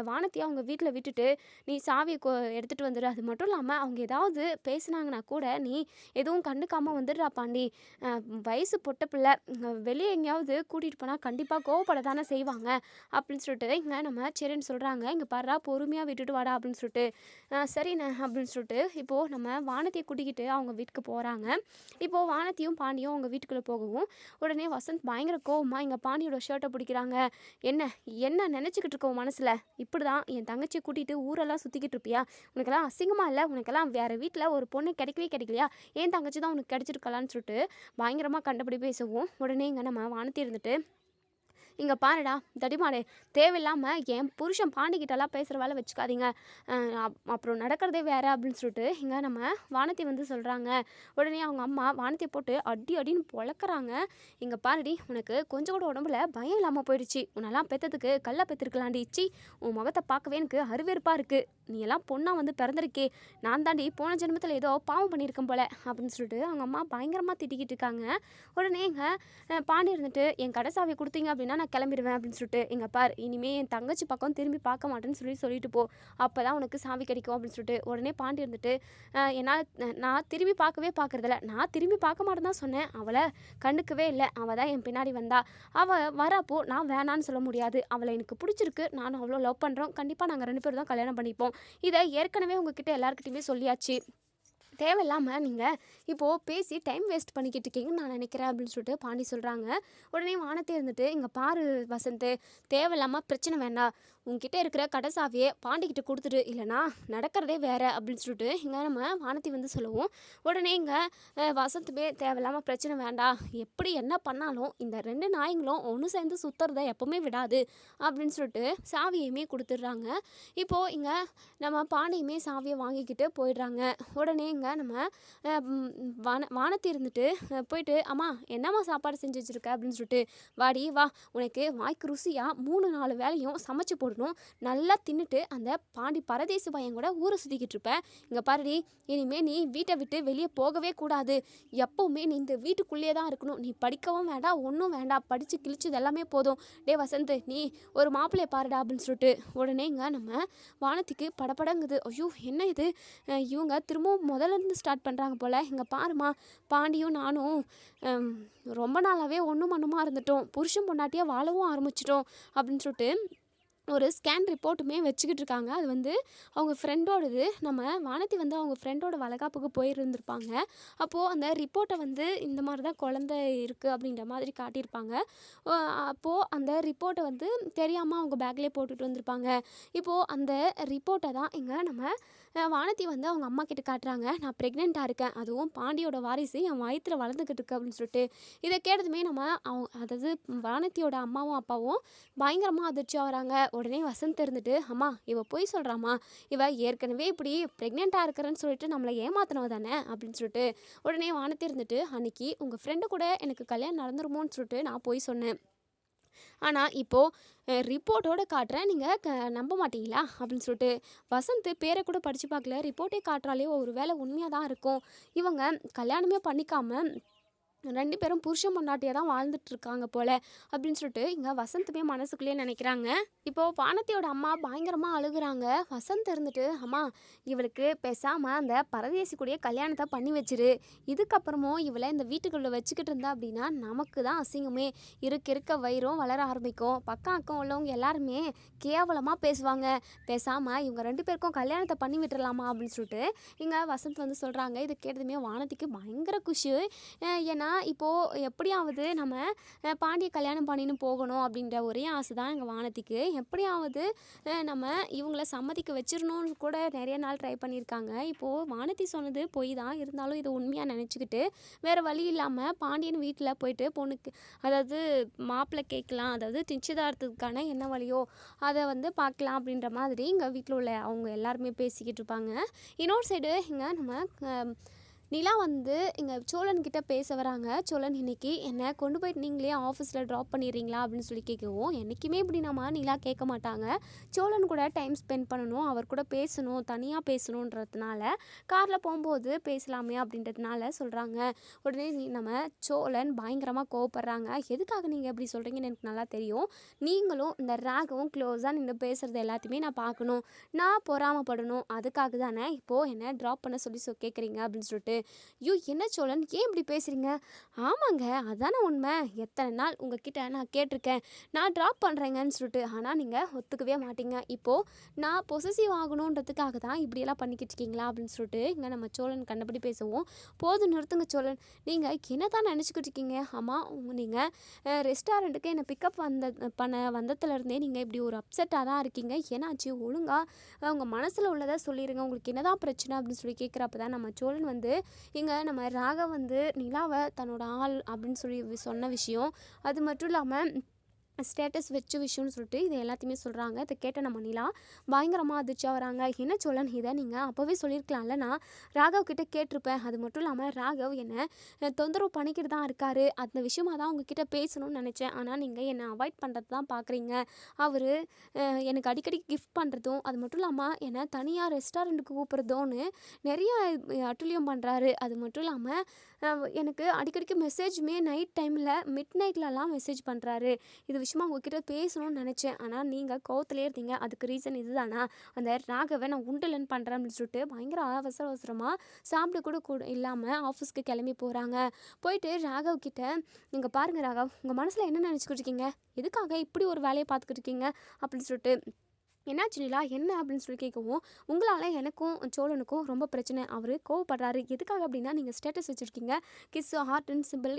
Speaker 1: வானத்தையும் அவங்க வீட்டில் விட்டுட்டு நீ சாவியை எடுத்துகிட்டு வந்துடு. அது மட்டும் இல்லாமல் அவங்க ஏதாவது பேசுனாங்கன்னா கூட நீ எதுவும் கண்டுக்காமல் வந்துடுறா பாண்டி. வயசு பொட்ட பிள்ளை வெளியே எங்கேயாவது கூட்டிகிட்டு போனால் கண்டிப்பாக கோவப்பட தானே செய்வாங்க அப்படின்னு சொல்லிட்டு இங்கே நம்ம சரின்னு சொல்கிறாங்க. இங்கே பாரா பொறுமையாக விட்டுட்டு வாடா அப்படின்னு சொல்லிட்டு சரிண்ணே அப்படின்னு சொல்லிட்டு இப்போது நம்ம வானத்தையை கூட்டிக்கிட்டு அவங்க வீட்டுக்கு போகிறாங்க. இப்போது வானத்தையும் பாண்டியும் அவங்க வீட்டுக்குள்ளே போகவும் உடனே வசந்த் பயங்கர கோவமா இங்கே பாண்டியோட ஷர்ட்டை பிடிக்கிறாங்க. என்ன என்ன நினச்சிக்கிட்டு இருக்கோம் மனசில், இப்படி தான் என் தங்கச்சியை கூட்டிகிட்டு ஊரெல்லாம் சுற்றிக்கிட்டு இருப்பியா? உனக்கெல்லாம் அசிங்கமாக இல்லை? உனக்கெல்லாம் வேறு வீட்டில் ஒரு பொண்ணு கிடைக்கலையா? ஏன் தங்கச்சி தான் உனக்கு கிடைச்சிருக்கலான்னு சொல்லிட்டு பயங்கரமாக கண்டபடி பேசவும் உடனே இங்கே நம்ம வானத்தி இருந்துட்டு இங்கே பாருடா தடிமாடே, தேவையில்லாமல் என் புருஷன் பாண்டிக்கிட்டலாம் பேசுகிற வேலை வச்சுக்காதீங்க, அப்புறம் நடக்கிறதே வேறு அப்படின்னு சொல்லிட்டு இங்கே நம்ம வானத்தை வந்து சொல்கிறாங்க. உடனே அவங்க அம்மா வானத்தை போட்டு அடின்னு பொழக்கிறாங்க. இங்கே பாருடி, உனக்கு கொஞ்சம் கூட உடம்புல பயம் இல்லாமல் போயிடுச்சு. உன்னெல்லாம் பெற்றதுக்கு கல்லை பெற்றிருக்கலாண்டி. சி, உன் முகத்தை பார்க்கவே எனக்கு அருவெறுப்பாக இருக்குது. நீ எல்லாம் பொண்ணாக வந்து பிறந்திருக்கே, நான் தாண்டி போன ஜென்மத்தில் ஏதோ பாவம் பண்ணியிருக்கேன் போல அப்படின்னு சொல்லிட்டு அவங்க அம்மா பயங்கரமாக திட்டிக்கிட்டு இருக்காங்க. உடனே இங்கே பாண்டி இருந்துட்டு என் கடைசாவியை கொடுத்தீங்க அப்படின்னா நான் கிளம்பிடுவேன் அப்படின்னு சொல்லிட்டு இங்கே பார், இனிமேல் என் தங்கச்சி பக்கம் திரும்பி பார்க்க மாட்டேன்னு சொல்லிட்டு போ, அப்போ தான் உனக்கு சாவி கிடைக்கும் அப்படின்னு சொல்லிட்டு உடனே பாண்டி இருந்துட்டு நான் திரும்பி பார்க்குறதில்ல, நான் திரும்பி பார்க்க மாட்டேன்னு தான் சொன்னேன், அவளை கண்டுக்கவே இல்லை, அவள் தான் என் பின்னாடி வந்தா, அவள் வரப்போ நான் வேணான்னு சொல்ல முடியாது, அவளை எனக்கு பிடிச்சிருக்கு, நானும் அவ்வளோ லவ் பண்ணுறோம், கண்டிப்பாக நாங்கள் 2 பேரும் தான் கல்யாணம் பண்ணிப்போம், இதை ஏற்கனவே உங்ககிட்ட எல்லாருக்கிட்டையுமே சொல்லியாச்சு, தேவையில்லாமல் நீங்கள் இப்போது பேசி டைம் வேஸ்ட் பண்ணிக்கிட்டு இருக்கீங்கன்னு நான் நினைக்கிறேன் அப்படின்னு சொல்லிட்டு பாண்டி சொல்கிறாங்க. உடனே வானத்தை இருந்துட்டு இங்கே பாரு வசந்த், தேவையில்லாமல் பிரச்சனை வேண்டாம், உங்ககிட்ட இருக்கிற கடைசாவியை பாண்டிக்கிட்ட கொடுத்துட்டு, இல்லைனா நடக்கிறதே வேறு அப்படின்னு சொல்லிட்டு இங்கே நம்ம வானத்தை வந்து சொல்லுவோம். உடனே இங்கே வசந்துமே தேவையில்லாமல் பிரச்சனை வேண்டாம், எப்படி என்ன பண்ணாலும் இந்த 2 நாய்களும் ஒன்று சேர்ந்து சுற்றுறத எப்போவுமே விடாது அப்படின்னு சொல்லிட்டு சாவியுமே கொடுத்துட்றாங்க. இப்போது இங்கே நம்ம பாண்டியுமே சாவியை வாங்கிக்கிட்டு போயிடுறாங்க. உடனே இங்கே நம்ம வானத்தை இருந்துட்டு போயிட்டு அம்மா என்னம்மா சாப்பாடு செஞ்சு வச்சுருக்க அப்படின்னு சொல்லிட்டு, வாடி வா, உனக்கு வாய்க்கு ருசியாக 3-4 வேலையும் சமைச்சு போடணும், நல்லா தின்னுட்டு அந்த பாண்டி பரதேசி பையன் கூட ஊரை சுற்றிக்கிட்டு இருப்பேன். இங்கே பாருடி, இனிமேல் நீ வீட்டை விட்டு வெளியே போகவே கூடாது, எப்போவுமே நீ இந்த வீட்டுக்குள்ளேயே தான் இருக்கணும், நீ படிக்கவும் வேண்டாம் ஒன்றும் வேண்டாம், படித்து கிழிச்சது எல்லாமே போதும், டே வசந்த் நீ ஒரு மாப்பிள்ளையை பாருடா அப்படின்னு சொல்லிட்டு உடனே இங்கே நம்ம வானத்துக்கு படப்படங்குது. ஐயோ என்ன இது, இவங்க திரும்பவும் முதல்லேருந்து ஸ்டார்ட் பண்ணுறாங்க போல். இங்கே பாருமா, பாண்டியும் நானும் ரொம்ப நாளாகவே ஒன்றுமா இருந்துட்டோம், புருஷன் பொண்டாட்டியாக வாழவும் ஆரம்பிச்சிட்டோம் அப்படின்னு சொல்லிட்டு ஒரு ஸ்கேன் ரிப்போர்ட்டுமே வச்சுக்கிட்டு இருக்காங்க. அது வந்து அவங்க ஃப்ரெண்டோடது. நம்ம வானத்தி வந்து அவங்க ஃப்ரெண்டோட வளகாப்புக்கு போயிருந்துருப்பாங்க. அப்போது அந்த ரிப்போர்ட்டை வந்து இந்த மாதிரி தான் குழந்தை இருக்குது அப்படின்ற மாதிரி காட்டியிருப்பாங்க. அப்போது அந்த ரிப்போர்ட்டை வந்து தெரியாமல் அவங்க பேக்லேயே போட்டுட்டு வந்திருப்பாங்க. இப்போது அந்த ரிப்போர்ட்டை தான் இங்கே நம்ம வானத்தி வந்து அவங்க அம்மா கிட்ட காட்டுறாங்க. நான் ப்ரெக்னெண்ட்டாக இருக்கேன், அதுவும் பாண்டியோட வாரிசு என் வயிற்றில் வளர்ந்துக்கிட்டு இருக்கு அப்படின்னு சொல்லிட்டு. இதை கேட்டதுமே நம்ம அதாவது வானத்தியோட அம்மாவும் அப்பாவும் பயங்கரமாக அதிர்ச்சியாக வராங்க. உடனே வசந்த் இருந்துட்டு அம்மா இவ போய் சொல்கிறாம்மா, இவ ஏற்கனவே இப்படி ப்ரெக்னெண்ட்டாக இருக்கிறேன்னு சொல்லிட்டு நம்மளை ஏமாத்தினவ தானே அப்படின்னு சொல்லிட்டு உடனே வானத்தி இருந்துட்டு அன்றைக்கி உங்கள் ஃப்ரெண்டு கூட எனக்கு கல்யாணம் நடந்துருமோன்னு சொல்லிட்டு நான் போய் சொன்னேன், ஆனால் இப்போது ரிப்போர்ட்டோடு காட்டுறேன், நீங்கள் நம்ப மாட்டீங்களா அப்படின்னு சொல்லிட்டு வசந்த் பேரை கூட படித்து பார்க்கல, ரிப்போர்ட்டே காட்டுறாலே ஒரு வேளை உண்மையாக தான் இருக்கும், இவங்க கல்யாணமே பண்ணிக்காமல் 2 பேரும் புருஷன் பொண்டாட்டியாக தான் வாழ்ந்துட்டுருக்காங்க போல் அப்படின்னு சொல்லிட்டு இங்கே வசந்துமே மனசுக்குள்ளேயே நினைக்கிறாங்க. இப்போது வானத்தியோட அம்மா பயங்கரமாக அழுகுறாங்க. வசந்த் இருந்துட்டு அம்மா இவளுக்கு பேசாமல் அந்த பரதேசி கூடிய கல்யாணத்தை பண்ணி வச்சிரு, இதுக்கப்புறமும் இவளை இந்த வீட்டுக்குள்ளே வச்சுக்கிட்டு இருந்தா அப்படின்னா நமக்கு தான் அசிங்கமே, இருக்க வயிறும் வளர ஆரம்பிக்கும், பக்கம் அக்கம் உள்ளவங்க எல்லாருமே கேவலமாக பேசுவாங்க, பேசாமல் இவங்க 2 பேருக்கும் கல்யாணத்தை பண்ணி விட்டுறலாமா அப்படின்னு சொல்லிட்டு இங்கே வசந்த் வந்து சொல்கிறாங்க. இதை கேட்டதுமே வானத்திக்கு பயங்கர குஷி. ஏன்னா இப்போது எப்படியாவது நம்ம பாண்டியை கல்யாணம் பண்ணின்னு போகணும் அப்படின்ற ஒரே ஆசை தான் எங்கள் வானத்திக்கு. எப்படியாவது நம்ம இவங்கள சம்மதிக்க வச்சிடணும்னு கூட நிறைய நாள் ட்ரை பண்ணியிருக்காங்க. இப்போது வானத்தி சொன்னது பொய் தான், இருந்தாலும் இதை உண்மையாக நினச்சிக்கிட்டு வேறு வழி இல்லாமல் பாண்டியன் வீட்டில் போயிட்டு பொண்ணுக்கு அதாவது மாப்பிள்ளை கேட்கலாம், அதாவது நிச்சயதார்த்தத்துக்கான என்ன வழியோ அதை வந்து பார்க்கலாம் அப்படின்ற மாதிரி இங்கே வீட்டில் உள்ள அவங்க எல்லாருமே பேசிக்கிட்டு இருப்பாங்க. இன்னொரு சைடு இங்கே நம்ம நிலா வந்து இங்கே சோழன் கிட்ட பேச வராங்க. சோழன் இன்னைக்கு என்னை கொண்டு போயிட்டு நீங்களே ஆஃபீஸில் ட்ராப் பண்ணிடுறீங்களா அப்படின்னு சொல்லி கேட்கவும், என்றைக்குமே இப்படி நம்ம நிலா கேட்க மாட்டாங்க. சோழன் கூட டைம் ஸ்பெண்ட் பண்ணணும், அவர் கூட பேசணும், தனியாக பேசணுன்றதுனால காரில் போகும்போது பேசலாமே அப்படின்றதுனால சொல்கிறாங்க. உடனே நம்ம சோழன் பயங்கரமாக கோவப்படுறாங்க. எதுக்காக நீங்கள் எப்படி சொல்கிறீங்கன்னு எனக்கு நல்லா தெரியும். நீங்களும் இந்த ராகவும் க்ளோஸாக நின்று பேசுகிறது எல்லாத்தையுமே நான் பார்க்கணும், நான் பொறாமப்படணும். அதுக்காக தானே இப்போது என்னை ட்ராப் பண்ண சொல்லி கேட்குறீங்க அப்படின்னு சொல்லிட்டு. ஐயோ என்ன சோழன் ஏன் இப்படி பேசுகிறீங்க? ஆமாங்க அதானே உண்மை. எத்தனை நாள் உங்ககிட்ட நான் கேட்டிருக்கேன், நான் ட்ராப் பண்ணுறேங்கன்னு சொல்லிட்டு. ஆனால் நீங்கள் ஒத்துக்கவே மாட்டீங்க. இப்போது நான் பொசசிவ் ஆகணுன்றதுக்காக தான் இப்படியெல்லாம் பண்ணிக்கிட்டு இருக்கீங்களா அப்படின்னு சொல்லிட்டு இங்கே நம்ம சோழன் கண்டபடி பேசவும், போதும் நிறுத்துங்க சோழன், நீங்கள் என்ன தான் நினச்சிக்கிட்டு இருக்கீங்க? ஆமாம் நீங்கள் ரெஸ்டாரண்ட்டுக்கு என்னை பிக்கப் பண்ண வந்ததுலேருந்தே நீங்கள் இப்படி ஒரு அப்செட்டாக தான் இருக்கீங்க. ஏன்னாச்சு ஒழுங்காக உங்கள் மனசில் உள்ளதை சொல்லிடுங்க, உங்களுக்கு என்ன தான் பிரச்சனை அப்படின்னு சொல்லி கேட்குறப்ப தான் நம்ம சோழன் வந்து இங்கே நம்ம ராகவ் வந்து நிலாவை தன்னோட ஆள் அப்படின்னு சொல்லி சொன்ன விஷயம், அது மட்டும் இல்லாமல் ஸ்டேட்டஸ் வச்ச விஷயம்னு சொல்லிட்டு இது எல்லாத்தையுமே சொல்கிறாங்க. இதை கேட்ட நம்ம நிலா பயங்கரமாக அதிர்ச்சியாக வராங்க. என்ன சோழன் இதை நீங்கள் அப்போவே சொல்லியிருக்கலாம்ல, நான் ராகவ் கிட்டே கேட்டிருப்பேன். அது மட்டும் இல்லாமல் ராகவ் என்னை தொந்தரவு பண்ணிக்கிட்டு தான் இருக்காரு, அந்த விஷயமாக தான் உங்ககிட்ட பேசணும்னு நினச்சேன். ஆனால் நீங்கள் என்னை அவாய்ட் பண்ணுறது தான் பார்க்குறீங்க. அவர் எனக்கு அடிக்கடி கிஃப்ட் பண்ணுறதும், அது மட்டும் இல்லாமல் என்னை தனியாக ரெஸ்டாரண்ட்டுக்கு கூப்பிட்றதோன்னு நிறைய அட்டுழியம் பண்ணுறாரு. அது மட்டும் இல்லாமல் எனக்கு அடிக்கடிக்கு மெசேஜுமே நைட் டைமில் மிட் நைட்லலாம் மெசேஜ் பண்ணுறாரு. இது விஷயமா உங்ககிட்ட பேசணும்னு நினச்சேன், ஆனால் நீங்கள் கோவத்திலே இருந்தீங்க. அதுக்கு ரீசன் இதுதானா? அந்த ராகவை நான் உண்டலன் பண்ணுறேன் அப்படின்னு சொல்லிட்டு பயங்கர அவசரமாக சாப்பிட கூட இல்லாமல் ஆஃபீஸ்க்கு கிளம்பி போகிறாங்க. போயிட்டு ராகவ் கிட்ட, இங்கே பாருங்கள் ராகவ், உங்கள் மனசில் என்ன நினச்சிக்கிட்டு இருக்கீங்க? எதுக்காக இப்படி ஒரு வேலையை பார்த்துக்கிட்டு இருக்கீங்க அப்படின்னு சொல்லிட்டு. என்னாச்சு நிலா என்ன அப்படின்னு சொல்லி கேட்கவும், உங்களால் எனக்கும் சோழனுக்கும் ரொம்ப பிரச்சனை, அவர் கோவப்படுறாரு. எதுக்காக அப்படின்னா நீங்கள் ஸ்டேட்டஸ் வச்சுருக்கீங்க, கிஸ்ஸு ஹார்ட் அண்ட் சிம்பிள்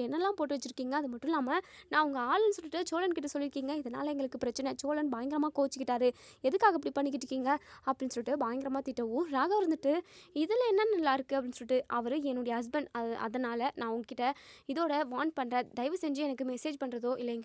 Speaker 1: என்னெல்லாம் போட்டு வச்சுருக்கீங்க. அது மட்டும் இல்லாமல் நான் உங்கள் ஆளுன்னு சொல்லிட்டு சோழன் கிட்ட சொல்லியிருக்கீங்க, இதனால் எங்களுக்கு பிரச்சனை. சோழன் பயங்கரமாக கோச்சிக்கிட்டாரு, எதுக்காக இப்படி பண்ணிக்கிட்டு இருக்கீங்க அப்படின்னு சொல்லிட்டு பயங்கரமாக திட்டவும், ராகவ் இருந்துட்டு இதில் என்ன நல்லா இருக்குது அப்படின்னு சொல்லிட்டு, அவர் என்னுடைய ஹஸ்பண்ட், அதனால் நான் உங்ககிட்ட இதோட வார்ன் பண்ணுறேன், தயவு செஞ்சு எனக்கு மெசேஜ் பண்ணுறதோ இல்லை